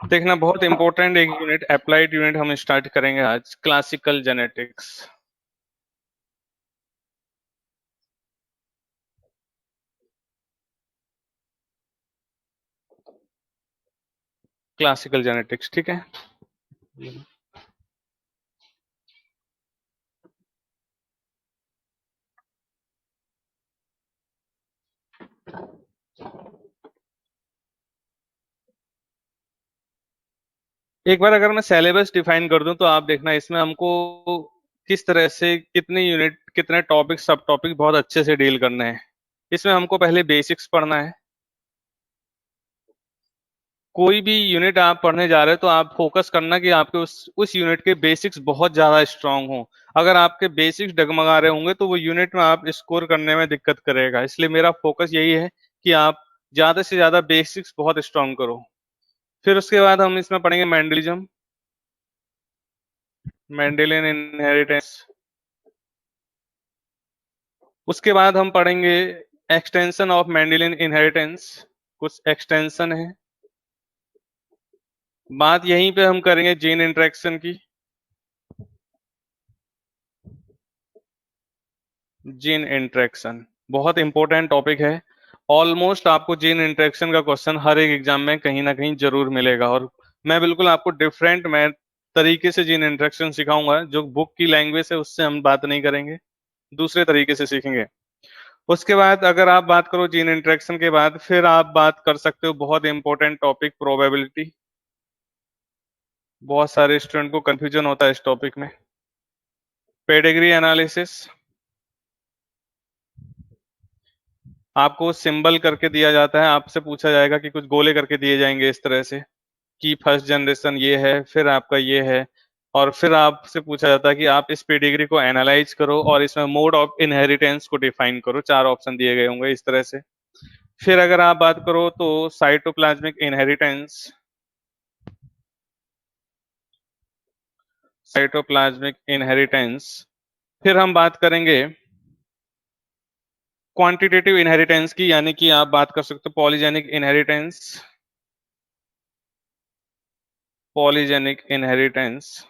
देखना, बहुत इंपॉर्टेंट एक यूनिट, अप्लाइड यूनिट हम स्टार्ट करेंगे आज, क्लासिकल जेनेटिक्स। क्लासिकल जेनेटिक्स, ठीक है। एक बार अगर मैं सिलेबस डिफाइन कर दूं तो आप देखना, इसमें हमको किस तरह से कितने यूनिट, कितने टॉपिक, सब टॉपिक बहुत अच्छे से डील करने हैं। इसमें हमको पहले बेसिक्स पढ़ना है। कोई भी यूनिट आप पढ़ने जा रहे हो तो आप फोकस करना कि आपके उस यूनिट के बेसिक्स बहुत ज्यादा स्ट्रांग हो। अगर आपके बेसिक्स डगमगा रहे होंगे तो वो यूनिट में आप स्कोर करने में दिक्कत करेगा। इसलिए मेरा फोकस यही है कि आप ज्यादा से ज्यादा बेसिक्स बहुत स्ट्रांग करो। फिर उसके बाद हम इसमें पढ़ेंगे मैंडलिज्म, मेंडेलियन इनहेरिटेंस। उसके बाद हम पढ़ेंगे एक्सटेंशन ऑफ मेंडेलियन इनहेरिटेंस, कुछ एक्सटेंशन है। बात यहीं पे हम करेंगे जीन इंटरेक्शन की। जीन इंटरेक्शन बहुत इंपॉर्टेंट टॉपिक है। ऑलमोस्ट आपको जीन इंटरेक्शन का क्वेश्चन हर एक एग्जाम में कहीं ना कहीं जरूर मिलेगा, और मैं बिल्कुल आपको डिफरेंट मैं तरीके से जीन इंटरेक्शन सिखाऊंगा। जो बुक की लैंग्वेज है उससे हम बात नहीं करेंगे, दूसरे तरीके से सीखेंगे। उसके बाद अगर आप बात करो जीन इंटरेक्शन के बाद, फिर आप बात कर सकते हो बहुत इंपॉर्टेंट टॉपिक, प्रोबेबिलिटी। बहुत सारे स्टूडेंट को कंफ्यूजन होता है इस टॉपिक में। पेडिग्री एनालिसिस, आपको सिंबल करके दिया जाता है, आपसे पूछा जाएगा कि कुछ गोले करके दिए जाएंगे इस तरह से कि फर्स्ट जनरेशन ये है, फिर आपका ये है, और फिर आपसे पूछा जाता है कि आप इस पेडिग्री को एनालाइज करो और इसमें मोड ऑफ इनहेरिटेंस को डिफाइन करो। चार ऑप्शन दिए गए होंगे इस तरह से। फिर अगर आप बात करो तो साइटोप्लाज्मिक इनहेरिटेंस, साइटोप्लाज्मिक इनहेरिटेंस। फिर हम बात करेंगे क्वांटिटेटिव इनहेरिटेंस की, यानी कि आप बात कर सकते हो पॉलीजेनिक इनहेरिटेंस, पॉलीजेनिक इनहेरिटेंस।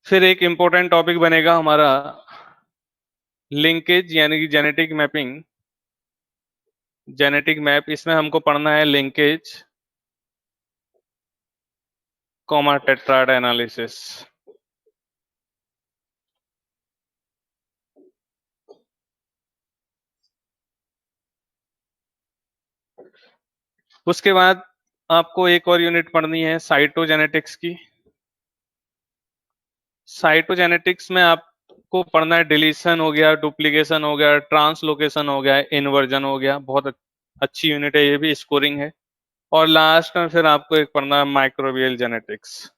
फिर एक इंपॉर्टेंट टॉपिक बनेगा हमारा लिंकेज, यानी कि जेनेटिक मैपिंग, जेनेटिक मैप। इसमें हमको पढ़ना है लिंकेज, कॉमा टेट्राड एनालिसिस। उसके बाद आपको एक और यूनिट पढ़नी है साइटोजेनेटिक्स की। साइटोजेनेटिक्स में आपको पढ़ना है डिलीशन हो गया, डुप्लीकेशन हो गया, ट्रांसलोकेशन हो गया, इन्वर्जन हो गया। बहुत अच्छी यूनिट है, ये भी स्कोरिंग है। और लास्ट में फिर आपको एक पढ़ना है माइक्रोबियल जेनेटिक्स।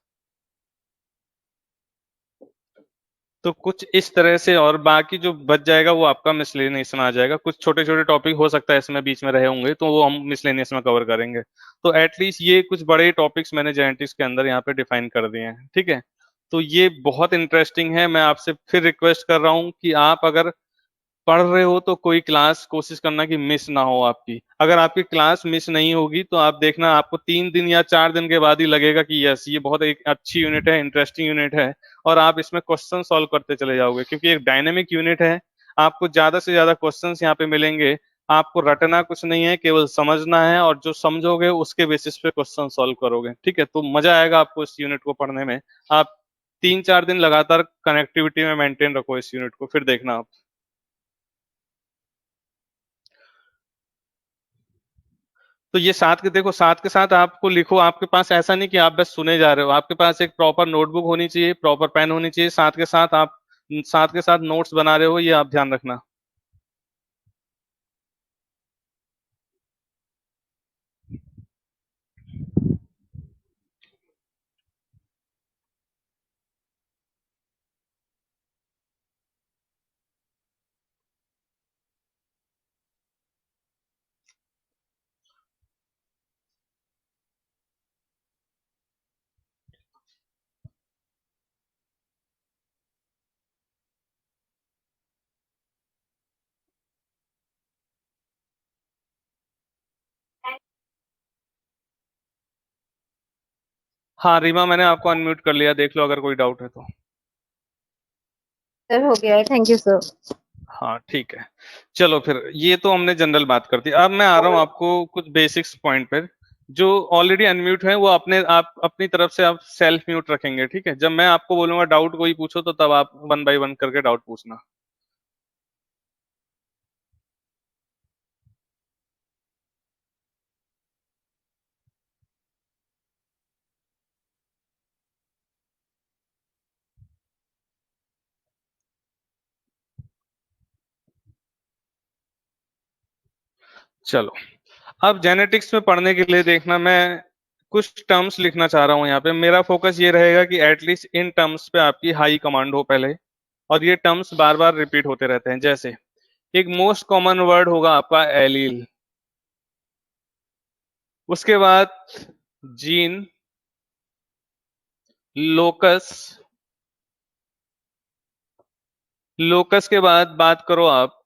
तो कुछ इस तरह से, और बाकी जो बच जाएगा वो आपका मिसलेनियस में आ जाएगा। कुछ छोटे छोटे टॉपिक हो सकता है इसमें बीच में रहे होंगे, तो वो हम मिसलेनियस में कवर करेंगे। तो एटलीस्ट ये कुछ बड़े टॉपिक्स मैंने जेनेटिक्स के अंदर यहाँ पे डिफाइन कर दिए हैं, ठीक है। तो ये बहुत इंटरेस्टिंग है। मैं आपसे फिर रिक्वेस्ट कर रहा हूँ कि आप अगर पढ़ रहे हो तो कोई क्लास कोशिश करना कि मिस ना हो आपकी। अगर आपकी क्लास मिस नहीं होगी तो आप देखना, आपको 3 दिन या 4 दिन के बाद ही लगेगा कि यस, ये बहुत एक अच्छी यूनिट है, इंटरेस्टिंग यूनिट है। और आप इसमें क्वेश्चन सॉल्व करते चले जाओगे, क्योंकि एक डायनेमिक यूनिट है। आपको ज्यादा से ज्यादा क्वेश्चंस यहाँ पे मिलेंगे। आपको रटना कुछ नहीं है, केवल समझना है, और जो समझोगे उसके बेसिस पे क्वेश्चन सॉल्व करोगे, ठीक है। तो मजा आएगा आपको इस यूनिट को पढ़ने में। आप 3 4 दिन लगातार कनेक्टिविटी में मेंटेन रखो इस यूनिट को, फिर देखना आप। तो ये साथ के देखो, साथ के साथ आपको लिखो। आपके पास ऐसा नहीं कि आप बस सुने जा रहे हो, आपके पास एक प्रॉपर नोटबुक होनी चाहिए, प्रॉपर पेन होनी चाहिए। साथ के साथ आप साथ के साथ नोट्स बना रहे हो, ये आप ध्यान रखना। हाँ रीमा, मैंने आपको अनम्यूट कर लिया, देख लो अगर कोई डाउट है तो। सर हो गया है, थैंक यू सर। हाँ ठीक है। चलो फिर, ये तो हमने जनरल बात कर दी। अब मैं आ रहा हूँ आपको कुछ बेसिक्स पॉइंट पर। जो ऑलरेडी अनम्यूट है वो अपने आप अपनी तरफ से आप सेल्फ म्यूट रखेंगे, ठीक है? जब मैं आपको बोलूंगा डाउट कोई पूछो तो तब आप वन बाय वन करके डाउट पूछना। चलो, अब जेनेटिक्स में पढ़ने के लिए देखना, मैं कुछ टर्म्स लिखना चाह रहा हूं यहाँ पे। मेरा फोकस ये रहेगा कि एटलीस्ट इन टर्म्स पे आपकी हाई कमांड हो पहले, और ये टर्म्स बार बार रिपीट होते रहते हैं। जैसे एक मोस्ट कॉमन वर्ड होगा आपका एलील, उसके बाद जीन, लोकस, लोकस के बाद बात करो आप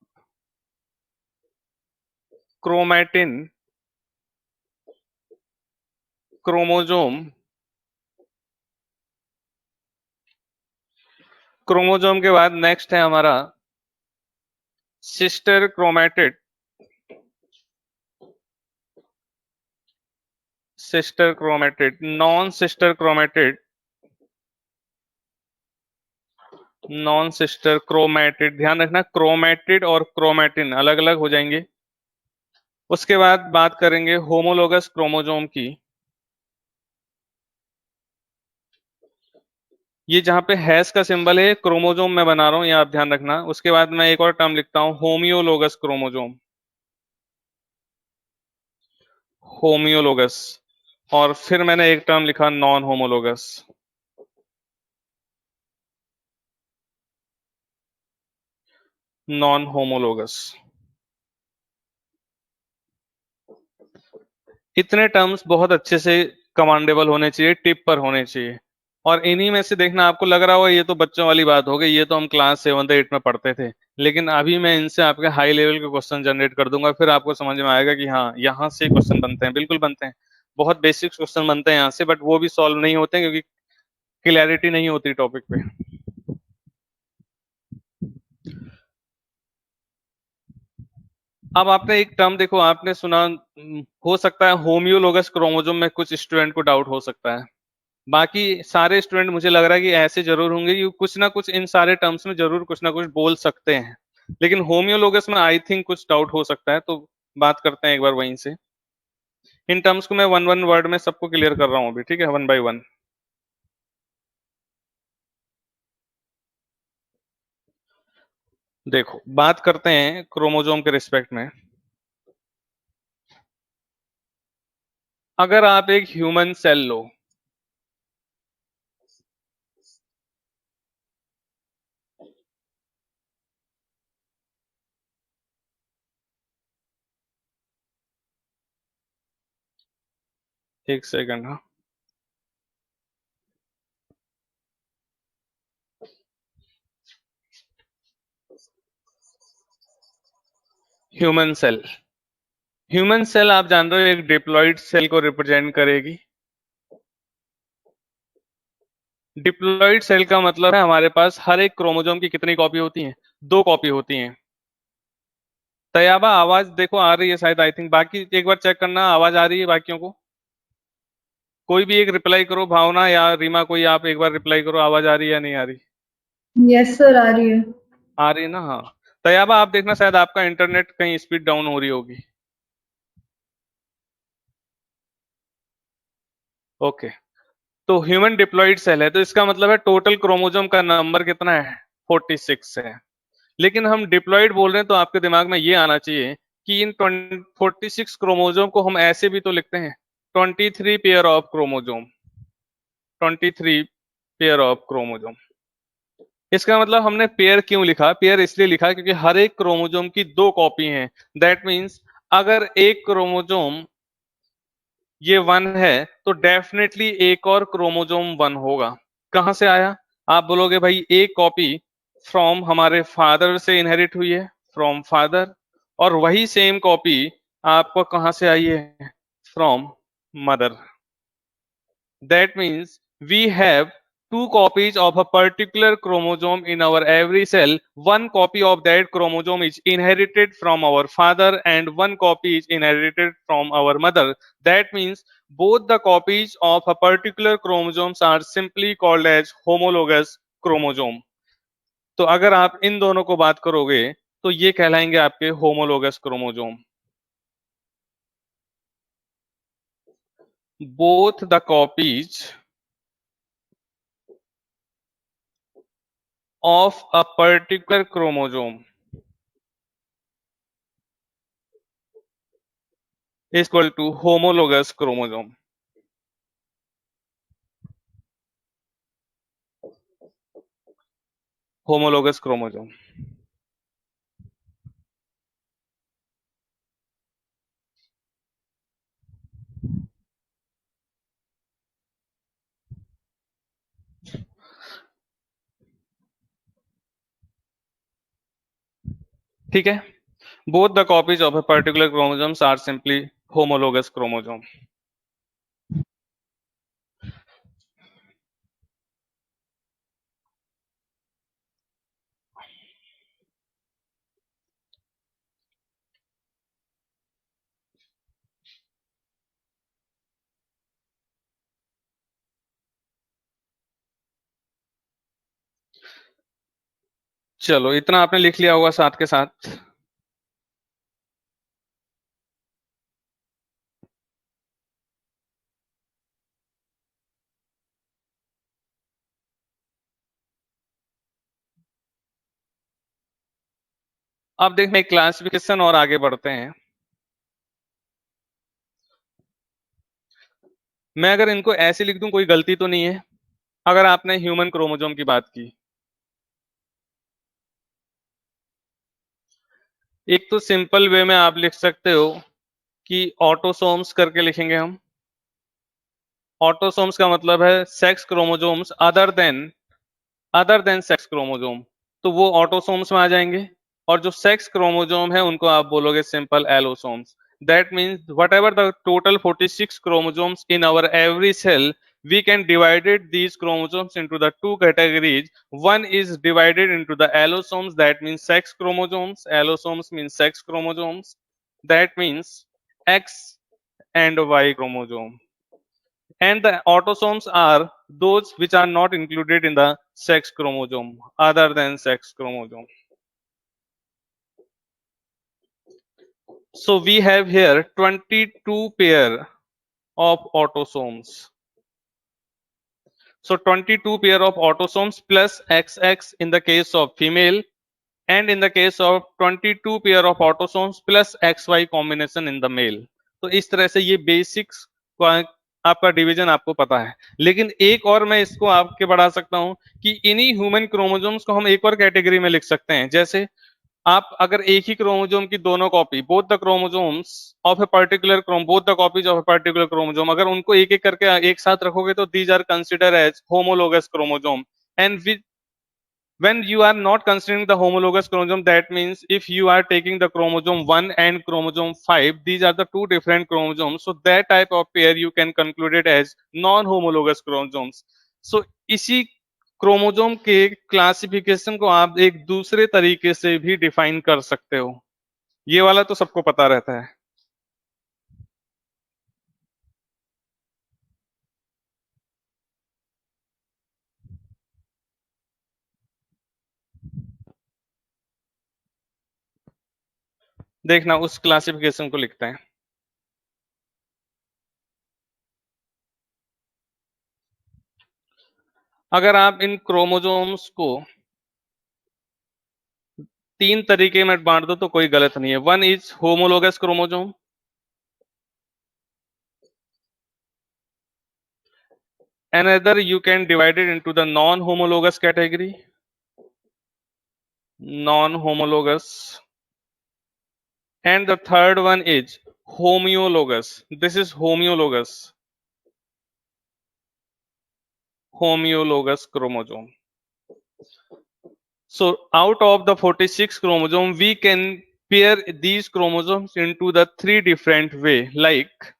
क्रोमैटिन, क्रोमोजोम, क्रोमोजोम के बाद नेक्स्ट है हमारा sister chromatid, sister chromatid, non sister chromatid, non sister chromatid. ध्यान रखना, क्रोमैटिड और क्रोमैटिन अलग अलग हो जाएंगे। उसके बाद बात करेंगे होमोलोगस क्रोमोजोम की। ये जहां पे हैश का सिंबल है क्रोमोजोम मैं बना रहा हूं, ये आप ध्यान रखना। उसके बाद मैं एक और टर्म लिखता हूं, होमियोलोगस क्रोमोजोम, होमियोलोगस। और फिर मैंने एक टर्म लिखा नॉन होमोलोगस, नॉन होमोलोगस। इतने टर्म्स बहुत अच्छे से कमांडेबल होने चाहिए, टिप पर होने चाहिए। और इन्हीं में से देखना, आपको लग रहा होगा ये तो बच्चों वाली बात हो गई, ये तो हम क्लास 7th 8th में पढ़ते थे। लेकिन अभी मैं इनसे आपके हाई लेवल के क्वेश्चन जनरेट कर दूंगा, फिर आपको समझ में आएगा कि हाँ यहाँ से क्वेश्चन बनते हैं, बिल्कुल बनते हैं। बहुत बेसिक क्वेश्चन बनते हैं यहाँ से, बट वो भी सॉल्व नहीं होते हैं क्योंकि क्लैरिटी नहीं होती टॉपिक पे। अब आपने एक टर्म देखो, आपने सुना, हो सकता है होमियोलोगस क्रोमोजोम में कुछ स्टूडेंट को डाउट हो सकता है। बाकी सारे स्टूडेंट मुझे लग रहा है कि ऐसे जरूर होंगे कि कुछ ना कुछ इन सारे टर्म्स में जरूर कुछ ना कुछ बोल सकते हैं। लेकिन होमियोलोगस में आई थिंक कुछ डाउट हो सकता है, तो बात करते हैं एक बार वहीं से। इन टर्म्स को मैं वन वन वर्ड में सबको क्लियर कर रहा हूँ अभी, ठीक है? One by one. देखो, बात करते हैं क्रोमोजोम के रिस्पेक्ट में। अगर आप एक ह्यूमन सेल लो, एक सेकंड, हाँ। ह्यूमन सेल, ह्यूमन सेल आप जान रहे हो एक डिप्लॉइड सेल को रिप्रेजेंट करेगी। डिप्लॉइड सेल का मतलब है हमारे पास हर एक क्रोमोजोम की कितनी कॉपी होती हैं? 2 कॉपी होती हैं। तैयाबा, आवाज देखो आ रही है शायद, आई थिंक। बाकी एक बार चेक करना, आवाज आ रही है बाकियों को? कोई भी एक रिप्लाई करो, भावना या रीमा, कोई आप एक बार रिप्लाई करो, आवाज आ रही है या नहीं आ रही? यस सर, आ रही है। आ रही है ना? हाँ। तैयाबा, आप देखना शायद आपका इंटरनेट कहीं स्पीड डाउन हो रही होगी। ओके। तो ह्यूमन डिप्लॉइड सेल है, तो इसका मतलब है टोटल क्रोमोजोम का नंबर कितना है? 46 है। लेकिन हम डिप्लॉइड बोल रहे हैं तो आपके दिमाग में ये आना चाहिए कि इन 46 क्रोमोजोम को हम ऐसे भी तो लिखते हैं, 23 pair of chromosome, 23 pair of chromosome. इसका मतलब हमने पेयर क्यों लिखा? पेयर इसलिए लिखा क्योंकि हर एक क्रोमोजोम की 2 कॉपी हैं। दैट मीन्स अगर एक क्रोमोजोम ये 1 है तो डेफिनेटली एक और क्रोमोजोम 1 होगा। कहां से आया? आप बोलोगे भाई एक कॉपी फ्रॉम हमारे फादर से इनहेरिट हुई है, फ्रॉम फादर। और वही सेम कॉपी आपको कहां से आई है? From mother. That means we have two copies of a particular chromosome in our every cell. One copy of that chromosome is inherited from our father and one copy is inherited from our mother. That means both the copies of a particular chromosomes are simply called as homologous chromosome. तो अगर आप इन दोनों को बात करोगे तो ये कहलाएंगे आपके homologous chromosome. Both the copies of a particular chromosome is equal to homologous chromosome. Homologous chromosome. ठीक है. Both the copies of a particular chromosomes are simply homologous chromosome. चलो इतना आपने लिख लिया होगा साथ के साथ. अब देखते हैं क्लासिफिकेशन और आगे बढ़ते हैं. मैं अगर इनको ऐसे लिख दूं कोई गलती तो नहीं है. अगर आपने ह्यूमन क्रोमोसोम की बात की, एक तो सिंपल वे में आप लिख सकते हो कि ऑटोसोम्स करके लिखेंगे हम. ऑटोसोम्स का मतलब है sex chromosomes other than sex chromosome, तो वो ऑटोसोम्स में आ जाएंगे. और जो सेक्स क्रोमोसोम है उनको आप बोलोगे simple allosomes. That means what ever the total 46 chromosomes in our every cell, we can divided these chromosomes into the two categories. One is divided into the allosomes, that means sex chromosomes. Allosomes means sex chromosomes. That means X and Y chromosome. And the autosomes are those which are not included in the sex chromosome, other than sex chromosome. So we have here 22 pair of autosomes. So 22 pair of autosomes plus XX in the case of female, and in the case of 22 pair of autosomes plus XY combination in the male. तो इस तरह से ये basics आपका division आपको पता है. लेकिन एक और मैं इसको आपके बढ़ा सकता हूं कि इन्हीं ह्यूमन क्रोमोसोम्स को हम एक और कैटेगरी में लिख सकते हैं. जैसे आप अगर एक ही क्रोमोसोम की दोनों copy, both the chromosomes of a particular both the copies of a particular chromosome, अगर उनको एक एक करके एक साथ रखोगे तो these are consider as homologous chromosome. And when you are not considering the homologous chromosome, that means if you are taking the chromosome 1 and chromosome 5, these are the two different chromosomes, so that type of pair you can conclude it as non homologous chromosomes. So इसी chromosome के classification को आप एक दूसरे तरीके से भी define कर सकते हो. ये वाला तो सबको पता रहता है. देखना उस क्लासिफिकेशन को लिखते हैं. अगर आप इन क्रोमोसोम्स को तीन तरीके में बांट दो तो कोई गलत नहीं है. One is homologous chromosome, another you can divide it into the non-homologous category, non-homologous, and the third one is homologous. This is homologous chromosome. So out of the 46 chromosome we can pair these chromosomes into the three different way, like